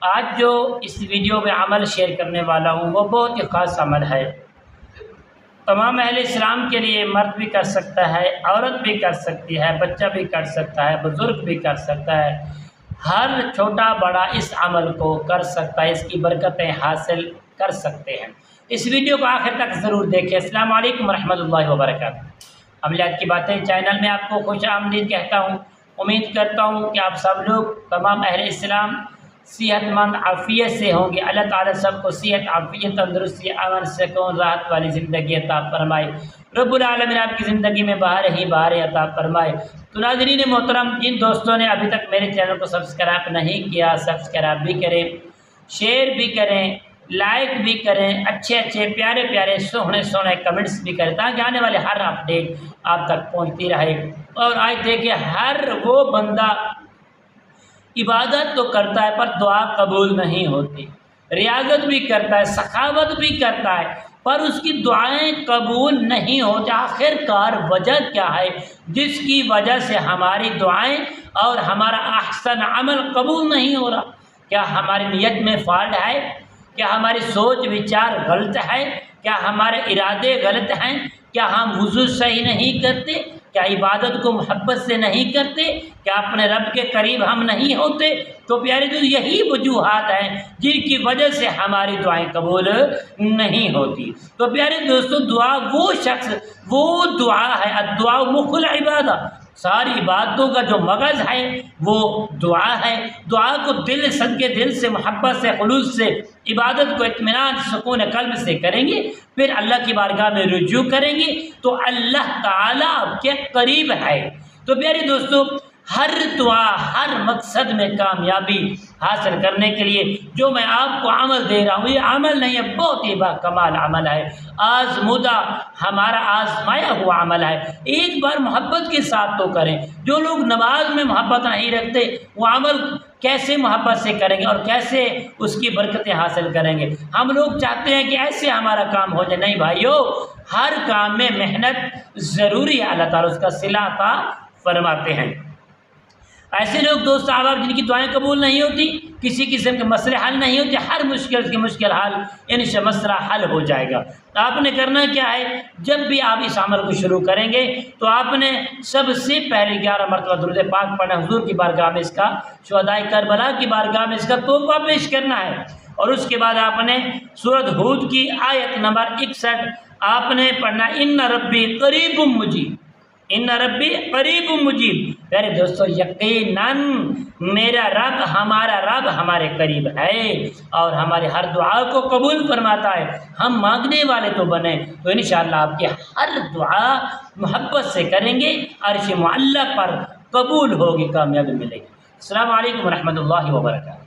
آج جو اس ویڈیو میں عمل شیئر کرنے والا ہوں وہ بہت ہی خاص عمل ہے۔ تمام اہل اسلام کے لیے مرد بھی کر سکتا ہے، عورت بھی کر سکتی ہے، بچہ بھی کر سکتا ہے، بزرگ بھی کر سکتا ہے۔ ہر چھوٹا بڑا اس عمل کو کر سکتا ہے، اس کی برکتیں حاصل کر سکتے ہیں۔ اس ویڈیو کو آخر تک ضرور دیکھیں۔ السلام علیکم ورحمۃ اللہ وبرکاتہ۔ عملیات کی باتیں چینل میں آپ کو خوش آمدید کہتا ہوں۔ امید کرتا ہوں کہ آپ سب لوگ تمام اہل اسلام صحت مند عافیت سے ہوں گے۔ اللہ تعالیٰ سب کو صحت، عافیت، تندرستی، امن، سکون، راحت والی زندگی عطا فرمائے۔ رب العالمین آپ کی زندگی میں بہار ہی بہار عطا فرمائے۔ تو ناظرین محترم، جن دوستوں نے ابھی تک میرے چینل کو سبسکرائب نہیں کیا، سبسکرائب بھی کریں، شیئر بھی کریں، لائک بھی کریں، اچھے اچھے پیارے پیارے سوہنے سوہنے کمنٹس بھی کریں تاکہ آنے والے ہر اپڈیٹ آپ تک پہنچتی رہے۔ اور آج دیکھیں، ہر وہ بندہ عبادت تو کرتا ہے پر دعا قبول نہیں ہوتی، ریاضت بھی کرتا ہے، سخاوت بھی کرتا ہے پر اس کی دعائیں قبول نہیں ہوتی۔ آخر کار وجہ کیا ہے جس کی وجہ سے ہماری دعائیں اور ہمارا احسن عمل قبول نہیں ہو رہا؟ کیا ہماری نیت میں فالٹ ہے؟ کیا ہماری سوچ وچار غلط ہے؟ کیا ہمارے ارادے غلط ہیں؟ کیا ہم وضو صحیح نہیں کرتے؟ کیا عبادت کو محبت سے نہیں کرتے؟ کیا اپنے رب کے قریب ہم نہیں ہوتے؟ تو پیارے دوست، یہی وجوہات ہیں جن کی وجہ سے ہماری دعائیں قبول نہیں ہوتی۔ تو پیارے دوستو، دعا وہ دعا ہے، الدعاء مخ العبادہ، ساری عبادتوں کا جو مغز ہے وہ دعا ہے۔ دعا کو صدقے دل سے، محبت سے، خلوص سے، عبادت کو اطمینان، سکون قلب سے کریں گے، پھر اللہ کی بارگاہ میں رجوع کریں گے تو اللہ تعالیٰ آپ کے قریب ہے۔ تو پیارے دوستو، ہر دعا، ہر مقصد میں کامیابی حاصل کرنے کے لیے جو میں آپ کو عمل دے رہا ہوں، یہ عمل نہیں ہے، بہت ہی با کمال عمل ہے، آزمودہ، ہمارا آزمایا ہوا عمل ہے۔ ایک بار محبت کے ساتھ تو کریں۔ جو لوگ نماز میں محبت نہیں رکھتے وہ عمل کیسے محبت سے کریں گے اور کیسے اس کی برکتیں حاصل کریں گے؟ ہم لوگ چاہتے ہیں کہ ایسے ہمارا کام ہو جائے، نہیں بھائیو، ہر کام میں محنت ضروری ہے، اللہ تعالیٰ اس کا صلہ عطا فرماتے ہیں۔ ایسے لوگ دوست احباب جن کی دعائیں قبول نہیں ہوتی، کسی قسم کے مسئلے حل نہیں ہوتے، ہر مشکل کی مشکل حل انشاء مسئلہ حل ہو جائے گا۔ تو آپ نے کرنا کیا ہے؟ جب بھی آپ اس عمل کو شروع کریں گے تو آپ نے سب سے پہلے 11 مرتبہ درود پاک پڑھنا، حضور کی بارگاہ میں اس کا، شہدائے کربلا کی بارگاہ میں اس کا تحفہ پیش کرنا ہے۔ اور اس کے بعد آپ نے سورۃ ہود کی آیت نمبر 61 آپ نے پڑھنا، ان ربی قریب مجیب، ان ربی قریب مجیب۔ میرے دوستو، یقیناً میرا رب، ہمارا رب ہمارے قریب ہے اور ہماری ہر دعا کو قبول فرماتا ہے۔ ہم مانگنے والے تو بنے تو انشاءاللہ آپ کی ہر دعا محبت سے کریں گے، عرش معلی پر قبول ہوگی، کامیابی ملے گی۔ السلام علیکم ورحمۃ اللہ وبرکاتہ۔